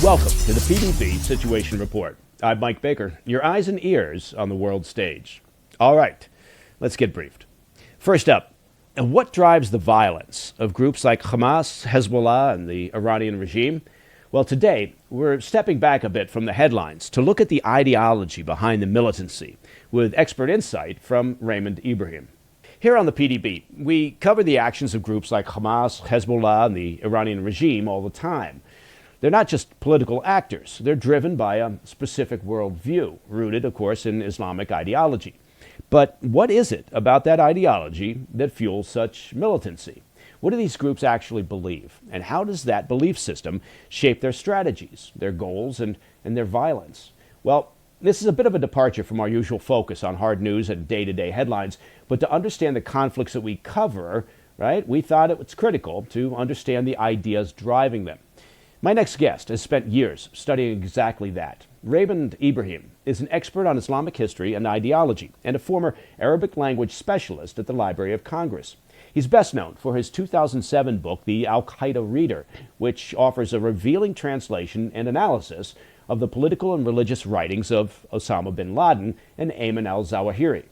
Welcome to the PDB Situation Report. I'm Mike Baker, your eyes and ears on the world stage. All right, let's get briefed. First up, what drives the violence of groups like Hamas, Hezbollah, and the Iranian regime? Well, today, we're stepping back a bit from the headlines to look at the ideology behind the militancy with expert insight from Raymond Ibrahim. Here on the PDB, we cover the actions of groups like Hamas, Hezbollah, and the Iranian regime all the time. They're not just political actors. They're driven by a specific worldview, rooted, of course, in Islamic ideology. But what is it about that ideology that fuels such militancy? What do these groups actually believe? And how does that belief system shape their strategies, their goals, and their violence? Well, this is a bit of a departure from our usual focus on hard news and day-to-day headlines, but to understand the conflicts that we cover, right, we thought it was critical to understand the ideas driving them. My next guest has spent years studying exactly that. Raymond Ibrahim is an expert on Islamic history and ideology and a former Arabic language specialist at the Library of Congress. He's best known for his 2007 book, The Al-Qaeda Reader, which offers a revealing translation and analysis of the political and religious writings of Osama bin Laden and Ayman al-Zawahiri.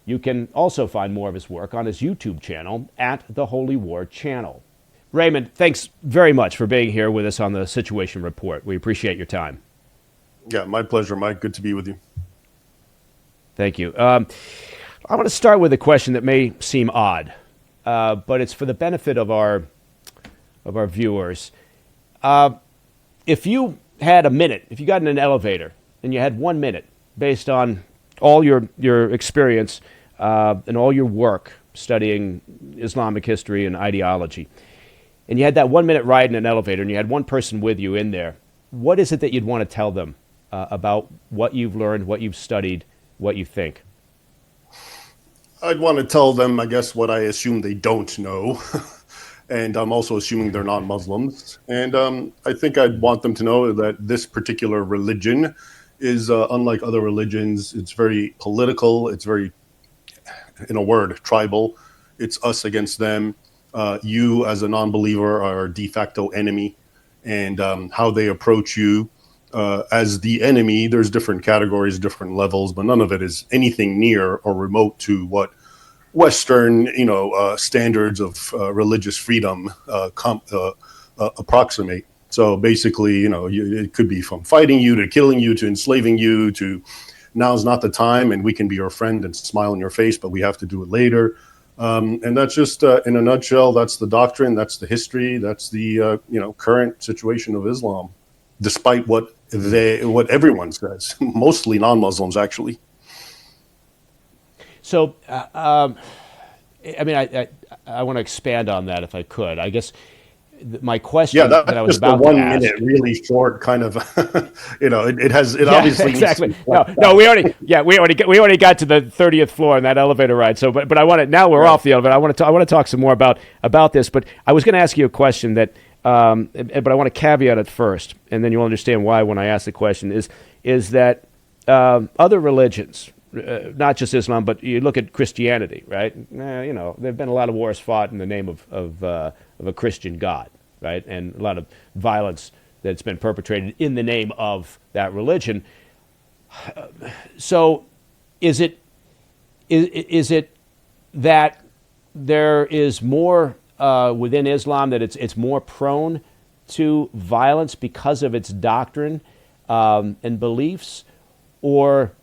You can also find more of his work on his YouTube channel at the Holy War Channel. Raymond, thanks very much for being here with us on the Situation Report. We appreciate your time. Yeah, my pleasure, Mike. Good to be with you. Thank you. I want to start with a question that may seem odd, but it's for the benefit of our viewers. If you had a minute, if you got in an elevator and you had 1 minute based on all your experience and all your work studying Islamic history and ideology, and you had that 1 minute ride in an elevator and you had one person with you in there, what is it that you'd want to tell them about what you've learned, what you've studied, what you think? I'd want to tell them, I guess, what I assume they don't know. And I'm also assuming they're not Muslims. And I think I'd want them to know that this particular religion is unlike other religions. It's very political. It's very, in a word, tribal. It's us against them. You, as a non-believer, are a de facto enemy. And how they approach you as the enemy, there's different categories, different levels, but none of it is anything near or remote to what Western, standards of religious freedom approximate. So basically, it could be from fighting you to killing you to enslaving you to now's not the time and we can be your friend and smile in your face, but we have to do it later. And that's just, in a nutshell, that's the doctrine, that's the history, that's the current situation of Islam, despite what everyone says, mostly non-Muslims, actually. So, I want to expand on that if I could. I guess my question that I was about to ask. 1 minute, really short, kind of. Obviously exactly. No, we already got to the 30th floor in that elevator ride. So, but I want to now we're off the elevator. I want to talk some more about this. But I was going to ask you a question that, but I want to caveat it first, and then you'll understand why when I ask the question. Is that other religions, not just Islam, but you look at Christianity, right? There've been a lot of wars fought in the name of a Christian God, right? And a lot of violence that's been perpetrated in the name of that religion. So is it that there is more within Islam, that it's more prone to violence because of its doctrine and beliefs? Or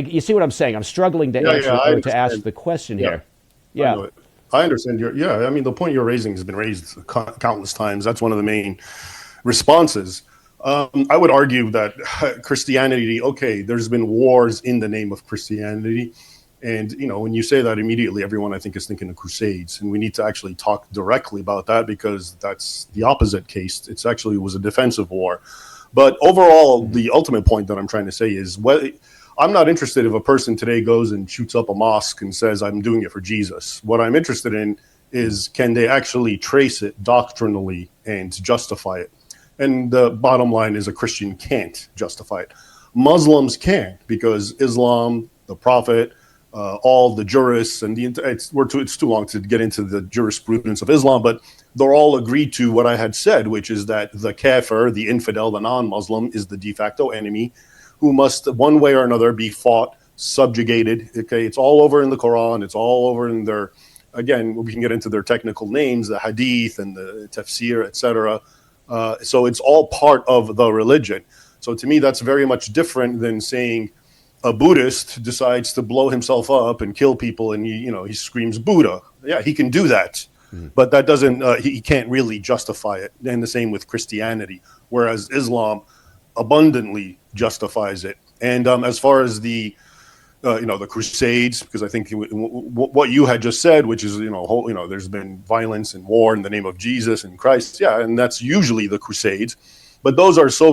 you see what I'm saying? I'm struggling to answer to ask the question here. Yeah. I understand. The point you're raising has been raised countless times. That's one of the main responses. I would argue that Christianity, there's been wars in the name of Christianity. And, when you say that, immediately everyone, I think, is thinking of crusades. And we need to actually talk directly about that, because that's the opposite case. It was a defensive war. But overall, the ultimate point that I'm trying to say is, I'm not interested if a person today goes and shoots up a mosque and says, I'm doing it for Jesus. What I'm interested in is, can they actually trace it doctrinally and justify it? And the bottom line is, a Christian can't justify it. Muslims can, because Islam, the Prophet, all the jurists and it's too long to get into the jurisprudence of Islam, but they're all agreed to what I had said, which is that the kafir, the infidel, the non-Muslim, is the de facto enemy who must, one way or another, be fought, subjugated. Okay, it's all over in the Quran. It's all over in their, again, we can get into their technical names, the hadith and the tafsir, etc. So it's all part of the religion. So to me, that's very much different than saying a Buddhist decides to blow himself up and kill people, and he screams Buddha. Yeah, he can do that, but that doesn't. He can't really justify it. And the same with Christianity, whereas Islam abundantly justifies it. And as far as the the Crusades, because I think what you had just said, which is there's been violence and war in the name of Jesus and Christ. Yeah, and that's usually the Crusades. But those are so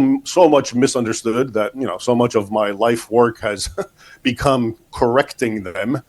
much misunderstood that so much of my life work has become correcting them,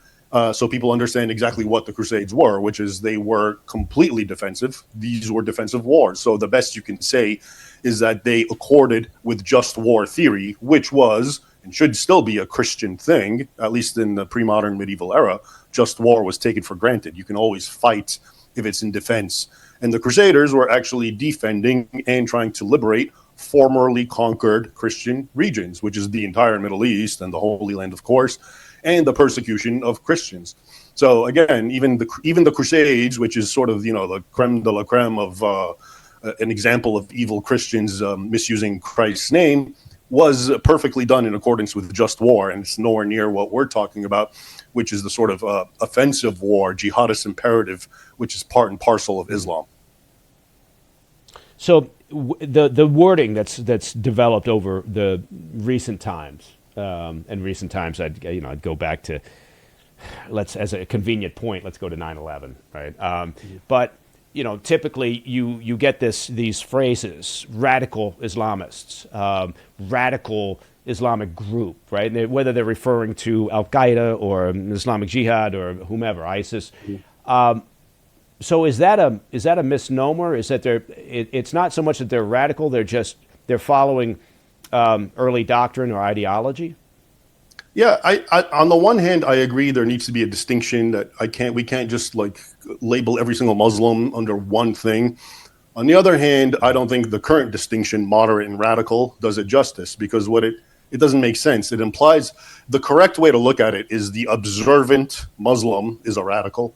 so people understand exactly what the Crusades were, which is they were completely defensive. These were defensive wars. So the best you can say is that they accorded with just war theory, which was and should still be a Christian thing, at least in the pre-modern medieval era. Just war was taken for granted. You can always fight if it's in defense. And the Crusaders were actually defending and trying to liberate formerly conquered Christian regions, which is the entire Middle East and the Holy Land, of course, and the persecution of Christians. So again, even the Crusades, which is sort of the creme de la creme of an example of evil Christians misusing Christ's name, was perfectly done in accordance with just war, and it's nowhere near what we're talking about, which is the sort of offensive war, jihadist imperative, which is part and parcel of Islam. So the wording that's developed over the recent times, I'd go back to, as a convenient point, let's go to 9/11, right? But typically you get these phrases: radical Islamists, radical Islamic group, right? Whether they're referring to Al Qaeda or Islamic Jihad or whomever, ISIS. So is that a misnomer? Is that it's not so much that they're radical; they're following early doctrine or ideology? Yeah, I on the one hand, I agree there needs to be a distinction that we can't just label every single Muslim under one thing. On the other hand, I don't think the current distinction, moderate and radical, does it justice, because it doesn't make sense. It implies the correct way to look at it is the observant Muslim is a radical,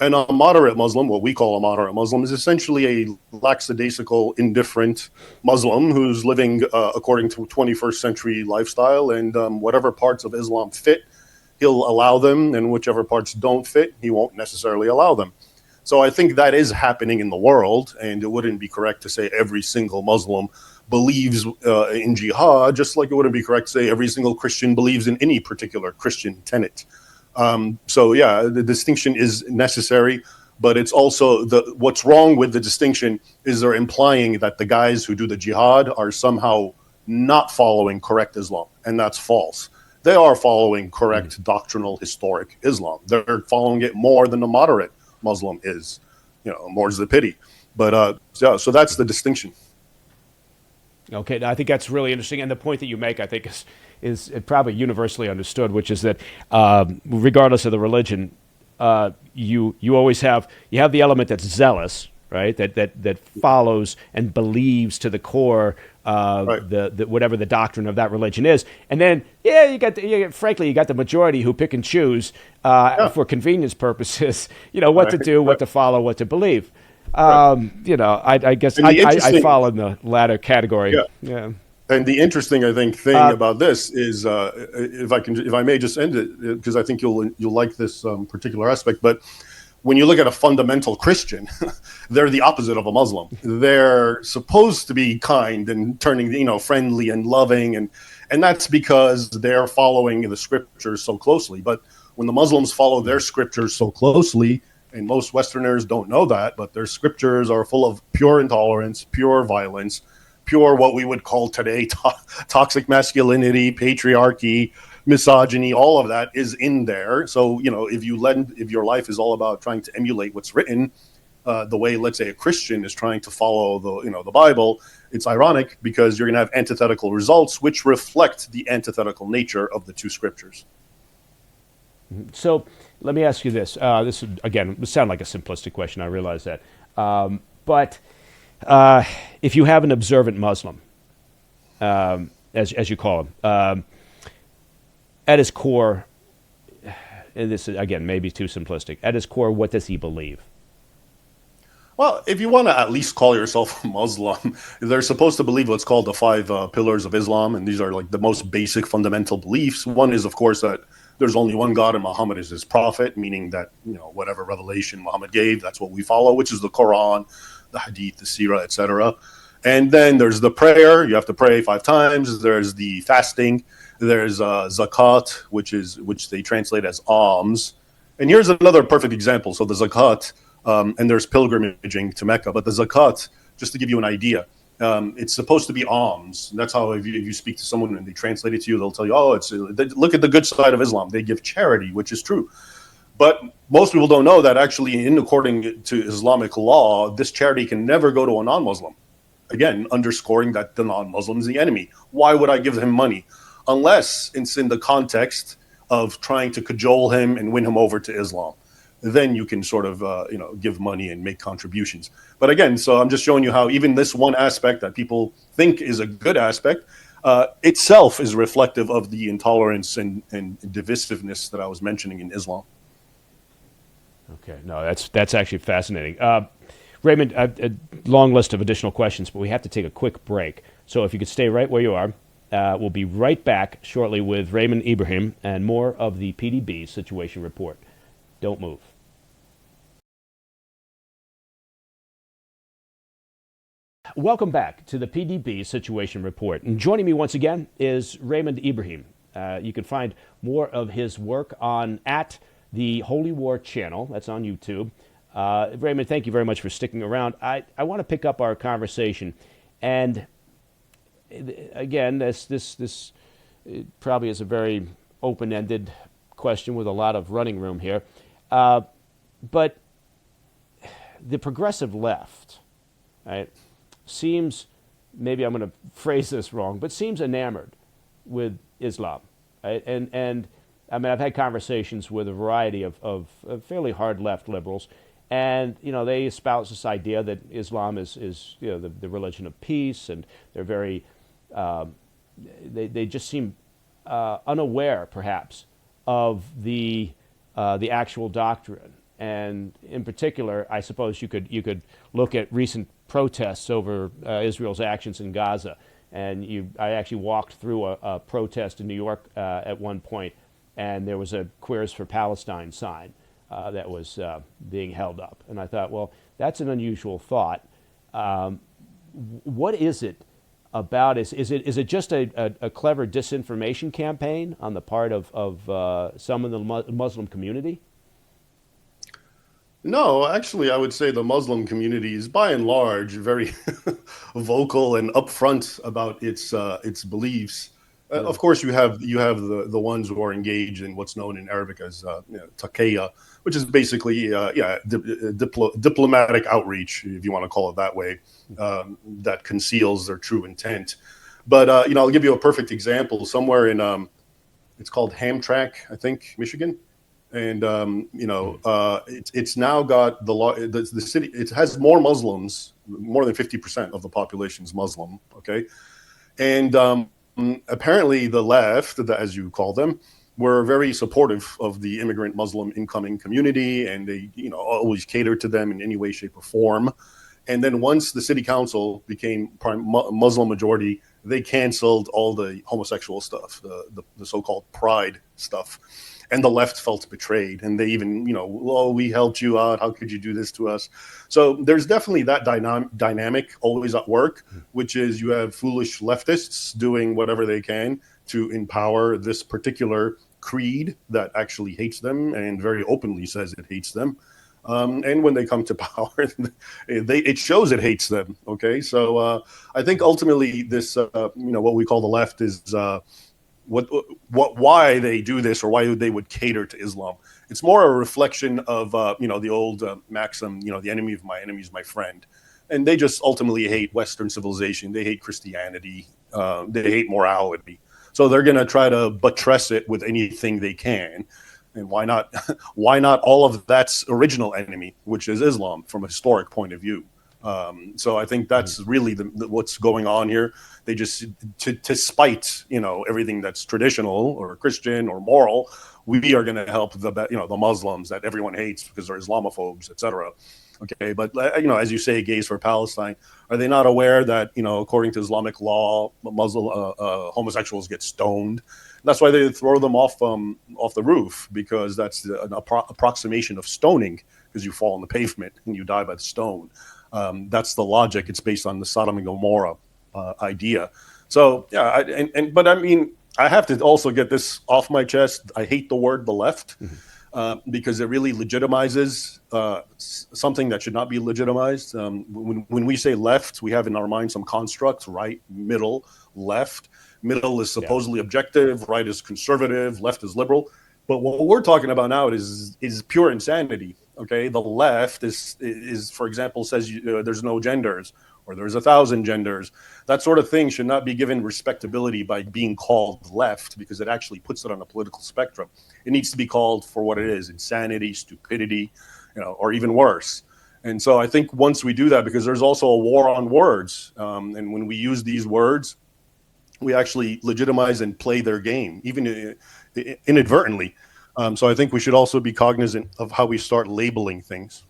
and a moderate Muslim, what we call a moderate Muslim, is essentially a lackadaisical, indifferent Muslim who's living according to 21st century lifestyle, and whatever parts of Islam fit, he'll allow them, and whichever parts don't fit, he won't necessarily allow them. So I think that is happening in the world, and it wouldn't be correct to say every single Muslim believes in jihad, just like it wouldn't be correct to say every single Christian believes in any particular Christian tenet. So yeah, the distinction is necessary, but it's also what's wrong with the distinction is they're implying that the guys who do the jihad are somehow not following correct Islam, and that's false. They are following correct doctrinal historic Islam. They're following it more than the moderate Muslim is. More's the pity. But so that's the distinction. Okay, I think that's really interesting, and the point that you make, I think, is probably universally understood, which is that regardless of the religion, you always have the element that's zealous, right? That follows and believes to the core right. the whatever the doctrine of that religion is, and then you got the majority who pick and choose for convenience purposes, what right. to do, what to follow, what to believe. I guess I fall in the latter category. Yeah. And the interesting, thing about this is, if I may just end it, because I think you'll like this particular aspect. But when you look at a fundamental Christian, they're the opposite of a Muslim. They're supposed to be kind and turning, friendly and loving, and that's because they're following the scriptures so closely. But when the Muslims follow their scriptures so closely, and most Westerners don't know that, but their scriptures are full of pure intolerance, pure violence, pure what we would call today toxic masculinity, patriarchy, misogyny. All of that is in there. So if your life is all about trying to emulate what's written, the way, let's say, a Christian is trying to follow the Bible, it's ironic because you're going to have antithetical results which reflect the antithetical nature of the two scriptures. So let me ask you this. This would, again, would sound like a simplistic question. I realize that. But if you have an observant Muslim, as you call him, at his core, and this is, again, maybe too simplistic, at his core, what does he believe? Well, if you want to at least call yourself a Muslim, they're supposed to believe what's called the five pillars of Islam, and these are like the most basic fundamental beliefs. One is, of course, that there's only one God and Muhammad is his prophet, meaning that, whatever revelation Muhammad gave, that's what we follow, which is the Quran, the Hadith, the Sirah, etc. And then there's the prayer. You have to pray 5 times. There's the fasting. There's zakat, which they translate as alms. And here's another perfect example. So the zakat, and there's pilgrimaging to Mecca, but the zakat, just to give you an idea, it's supposed to be alms. That's how if you speak to someone and they translate it to you, they'll tell you, look at the good side of Islam. They give charity, which is true. But most people don't know that actually, according to Islamic law, this charity can never go to a non-Muslim. Again, underscoring that the non-Muslim is the enemy. Why would I give him money? Unless it's in the context of trying to cajole him and win him over to Islam. Then you can sort of, give money and make contributions. But again, so I'm just showing you how even this one aspect that people think is a good aspect itself is reflective of the intolerance and divisiveness that I was mentioning in Islam. Okay, no, that's actually fascinating. Raymond, a long list of additional questions, but we have to take a quick break. So if you could stay right where you are, we'll be right back shortly with Raymond Ibrahim and more of the PDB Situation Report. Don't move. Welcome back to the PDB Situation Report. And joining me once again is Raymond Ibrahim. You can find more of his work at the Holy War channel. That's on YouTube. Raymond, thank you very much for sticking around. I want to pick up our conversation. And again, this probably is a very open-ended question with a lot of running room here. But the progressive left, right, seems, maybe I'm going to phrase this wrong, but seems enamored with Islam. Right? And I mean, I've had conversations with a variety of fairly hard left liberals, and they espouse this idea that Islam is the religion of peace, and they're very they just seem unaware, perhaps, of the actual doctrine. And in particular, I suppose you could look at recent protests over Israel's actions in Gaza. And I actually walked through a protest in New York at one point, and there was a Queers for Palestine sign that was being held up. And I thought, well, that's an unusual thought. What is it about? Is it just a clever disinformation campaign on the part of some in the Muslim community? No, actually, I would say the Muslim community is by and large very vocal and upfront about its beliefs. Of course, you have the ones who are engaged in what's known in Arabic as taqiyya, which is basically diplomatic outreach, if you want to call it that way, that conceals their true intent. But I'll give you a perfect example. Somewhere in it's called Hamtramck, I think, Michigan. And it's now got the law. The city, it has more Muslims, more than 50% of the population is Muslim. Okay, and apparently the left, as you call them, were very supportive of the immigrant Muslim incoming community, and they always catered to them in any way, shape, or form. And then once the city council became Muslim majority, they canceled all the homosexual stuff, the so-called pride stuff. And the left felt betrayed, and they even, we helped you out. How could you do this to us? So there's definitely that dynamic always at work, which is you have foolish leftists doing whatever they can to empower this particular creed that actually hates them and very openly says it hates them. And when they come to power, it shows it hates them. Okay, so I think ultimately this, what we call the left is. Why they do this or why they would cater to Islam. It's more a reflection of the old maxim, the enemy of my enemy is my friend, and they just ultimately hate Western civilization. They hate Christianity. They hate morality. So they're going to try to buttress it with anything they can. And why not? Why not all of that's original enemy, which is Islam, from a historic point of view? So I think that's really what's going on here. They just, to spite, everything that's traditional or Christian or moral, we are going to help the Muslims that everyone hates because they're Islamophobes, etc. Okay, but as you say, gays for Palestine. Are they not aware that according to Islamic law, Muslim homosexuals get stoned? That's why they throw them off the roof, because that's an approximation of stoning, because you fall on the pavement and you die by the stone. That's the logic. It's based on the Sodom and Gomorrah idea. So yeah, but I mean, I have to also get this off my chest. I hate the word the left. Because it really legitimizes something that should not be legitimized. When we say left, we have in our mind some constructs: right, middle, left. Middle is supposedly objective, right is conservative, left is liberal. But what we're talking about now is pure insanity. Okay, the left is for example, says there's no genders, or there's 1,000 genders. That sort of thing should not be given respectability by being called left, because it actually puts it on a political spectrum. It needs to be called for what it is: insanity, stupidity, or even worse. And so I think once we do that, because there's also a war on words, and when we use these words, we actually legitimize and play their game, even inadvertently. So I think we should also be cognizant of how we start labeling things.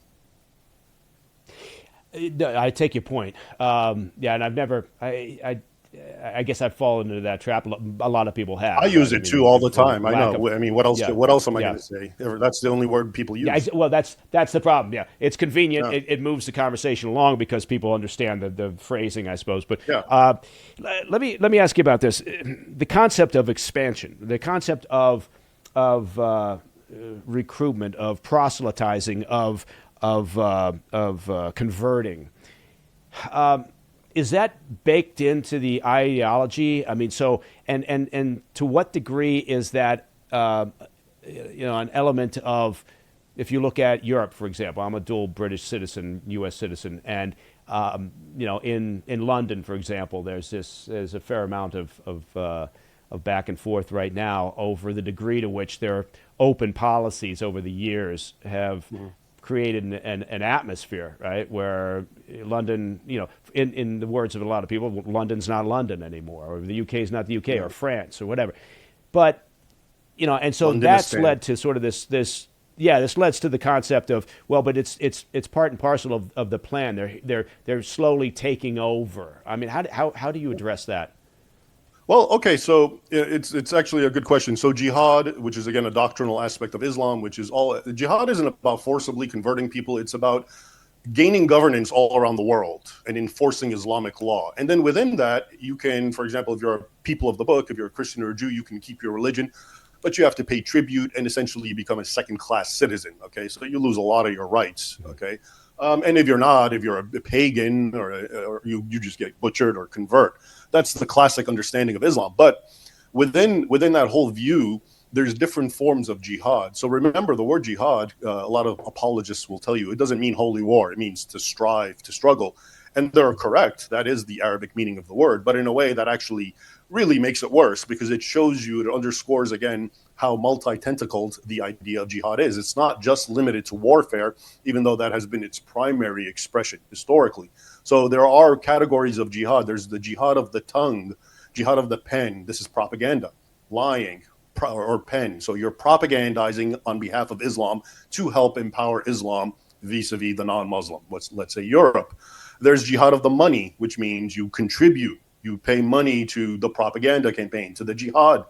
I take your point. And I've never. I guess I've fallen into that trap. A lot of people have. I use it too all the time. I know. I mean, what else? Yeah. What else am I going to say? That's the only word people use. Yeah, well, that's the problem. Yeah, it's convenient. Yeah. It moves the conversation along because people understand the phrasing, I suppose. But let me ask you about this: the concept of expansion, the concept of recruitment, of proselytizing, of converting. Is that baked into the ideology? I mean, so and to what degree is that an element of, if you look at Europe, for example, I'm a dual British citizen, U.S. citizen, and in London, for example, there's a fair amount of back and forth right now over the degree to which their open policies over the years have created an atmosphere, right, where London, in the words of a lot of people, London's not London anymore, or the UK is not the UK, or France, or whatever. But and so that's led to sort of this leads to the concept of, well, but it's part and parcel of the plan. They're slowly taking over. I mean, how do you address that? Well, okay, so it's actually a good question. So jihad, which is again a doctrinal aspect of Islam, which is jihad isn't about forcibly converting people. It's about gaining governance all around the world and enforcing Islamic law. And then within that, you can, for example, if you're a people of the book, if you're a Christian or a Jew, you can keep your religion, but you have to pay tribute, and essentially you become a second-class citizen. Okay, so you lose a lot of your rights. Okay. And if you're a pagan, or you just get butchered or convert. That's the classic understanding of Islam. But within that whole view, there's different forms of jihad. So remember, the word jihad, a lot of apologists will tell you, it doesn't mean holy war. It means to strive, to struggle. And they're correct. That is the Arabic meaning of the word. But in a way that actually really makes it worse, because it shows you, it underscores again how multi-tentacled the idea of jihad is. It's not just limited to warfare, even though that has been its primary expression historically. So there are categories of jihad. There's the jihad of the tongue, jihad of the pen. This is propaganda, lying, or pen. So you're propagandizing on behalf of Islam to help empower Islam vis-a-vis the non-Muslim, let's say Europe. There's jihad of the money, which means you contribute, you pay money to the propaganda campaign, to the jihad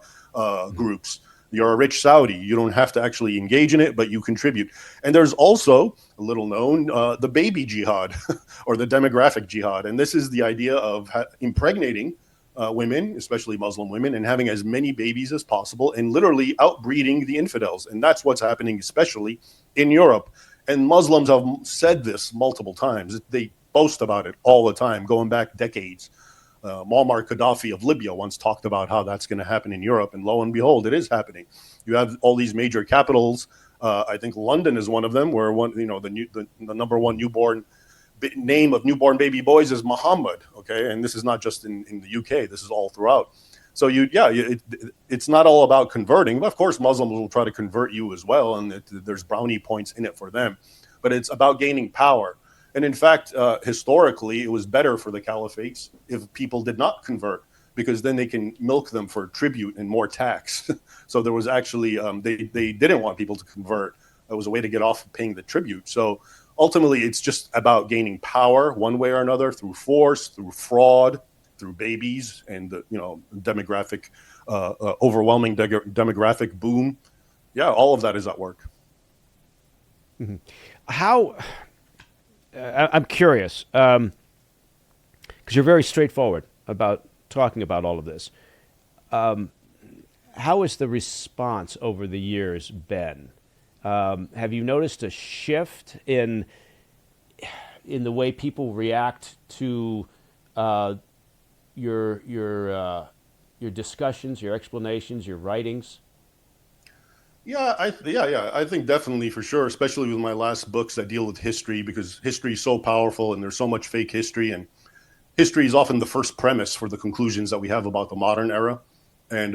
groups. You're a rich Saudi. You don't have to actually engage in it, but you contribute. And there's also, a little known, the baby jihad or the demographic jihad. And this is the idea of impregnating women, especially Muslim women, and having as many babies as possible and literally outbreeding the infidels. And that's what's happening, especially in Europe. And Muslims have said this multiple times. They boast about it all the time, going back decades. Muammar Gaddafi of Libya once talked about how that's going to happen in Europe, and lo and behold, it is happening. You have all these major capitals. I think London is one of them, where the number one name of newborn baby boys is Muhammad. Okay, and this is not just in the UK. This is all throughout. So it's not all about converting. But of course, Muslims will try to convert you as well, and there's brownie points in it for them. But it's about gaining power. And in fact, historically, it was better for the caliphates if people did not convert, because then they can milk them for tribute and more tax. So there was actually, they didn't want people to convert. It was a way to get off of paying the tribute. So ultimately, it's just about gaining power one way or another, through force, through fraud, through babies, and the demographic, overwhelming demographic boom. Yeah, all of that is at work. Mm-hmm. How? I'm curious, because you're very straightforward about talking about all of this. How has the response over the years been? Have you noticed a shift in the way people react to your discussions, your explanations, your writings? Yeah, I think definitely, for sure, especially with my last books that deal with history, because history is so powerful and there's so much fake history, and history is often the first premise for the conclusions that we have about the modern era. And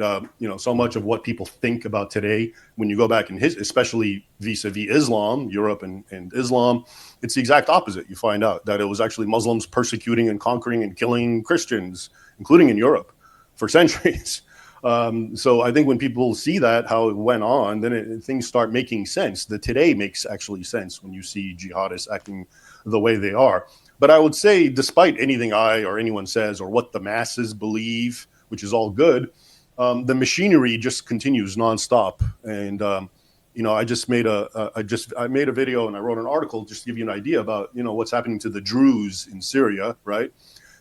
so much of what people think about today, when you go back in especially vis-a-vis Islam, Europe and Islam, it's the exact opposite. You find out that it was actually Muslims persecuting and conquering and killing Christians, including in Europe, for centuries. So I think when people see that, how it went on, then things start making sense. The today makes actually sense when you see jihadists acting the way they are. But I would say, despite anything I or anyone says or what the masses believe, which is all good, the machinery just continues nonstop. And I just made I made a video and I wrote an article just to give you an idea about what's happening to the Druze in Syria, right?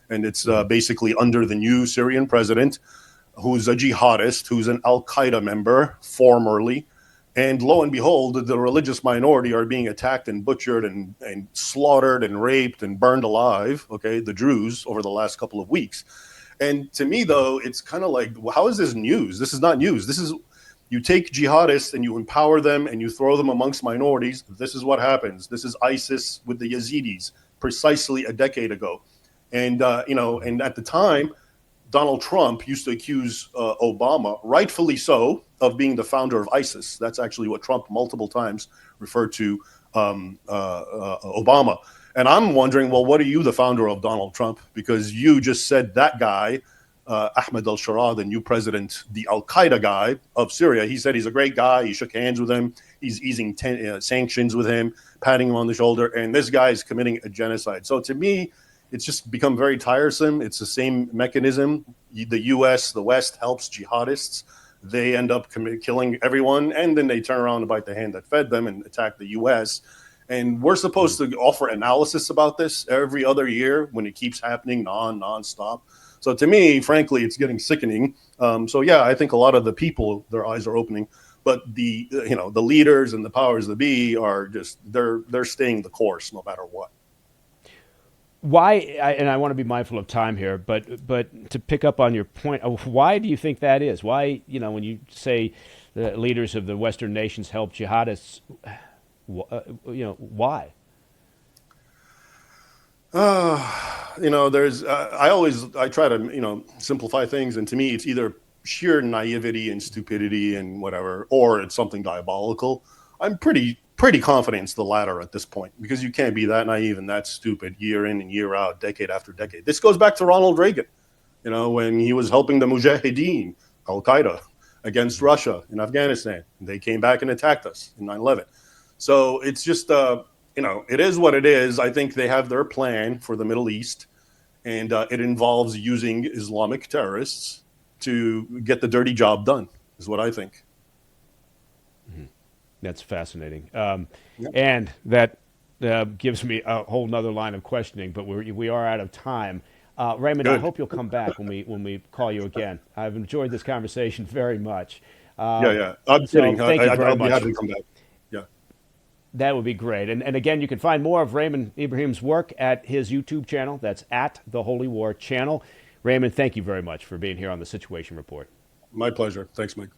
And it's basically under the new Syrian president, who's a jihadist, who's an Al-Qaeda member, formerly. And lo and behold, the religious minority are being attacked and butchered and slaughtered and raped and burned alive, okay, the Druze, over the last couple of weeks. And to me, though, it's kind of like, how is this news? This is not news. This is, you take jihadists and you empower them and you throw them amongst minorities. This is what happens. This is ISIS with the Yazidis precisely a decade ago. And, and at the time, Donald Trump used to accuse Obama, rightfully so, of being the founder of ISIS. That's actually what Trump multiple times referred to Obama. And I'm wondering, well, what are you the founder of, Donald Trump? Because you just said that guy, Ahmed al-Sharaa, the new president, the Al-Qaeda guy of Syria, he said he's a great guy. He shook hands with him. He's easing sanctions with him, patting him on the shoulder. And this guy is committing a genocide. So to me, it's just become very tiresome. It's the same mechanism. The U.S., the West, helps jihadists. They end up killing everyone, and then they turn around and bite the hand that fed them and attack the U.S. And we're supposed to offer analysis about this every other year when it keeps happening nonstop. So to me, frankly, it's getting sickening. So yeah, I think a lot of the people, their eyes are opening, but the leaders and the powers that be are just they're staying the course no matter what. Why, and I want to be mindful of time here, but to pick up on your point, why do you think that is? Why, when you say the leaders of the Western nations help jihadists, why? I try to, simplify things. And to me, it's either sheer naivety and stupidity and whatever, or it's something diabolical. I'm pretty confident it's the latter at this point, because you can't be that naive and that stupid year in and year out, decade after decade. This goes back to Ronald Reagan, when he was helping the Mujahideen, Al-Qaeda, against Russia in Afghanistan. They came back and attacked us in 9/11. So it's just, it is what it is. I think they have their plan for the Middle East, and it involves using Islamic terrorists to get the dirty job done, is what I think. Mm-hmm. That's fascinating. And that gives me a whole nother line of questioning, but we are out of time. Raymond, Good. I hope you'll come back when we call you again. I've enjoyed this conversation very much. Yeah. I'm kidding. Thank you very I'll much. be happy to come back. Yeah. That would be great. And again, you can find more of Raymond Ibrahim's work at his YouTube channel. That's at the Holy War channel. Raymond, thank you very much for being here on the Situation Report. My pleasure. Thanks, Mike.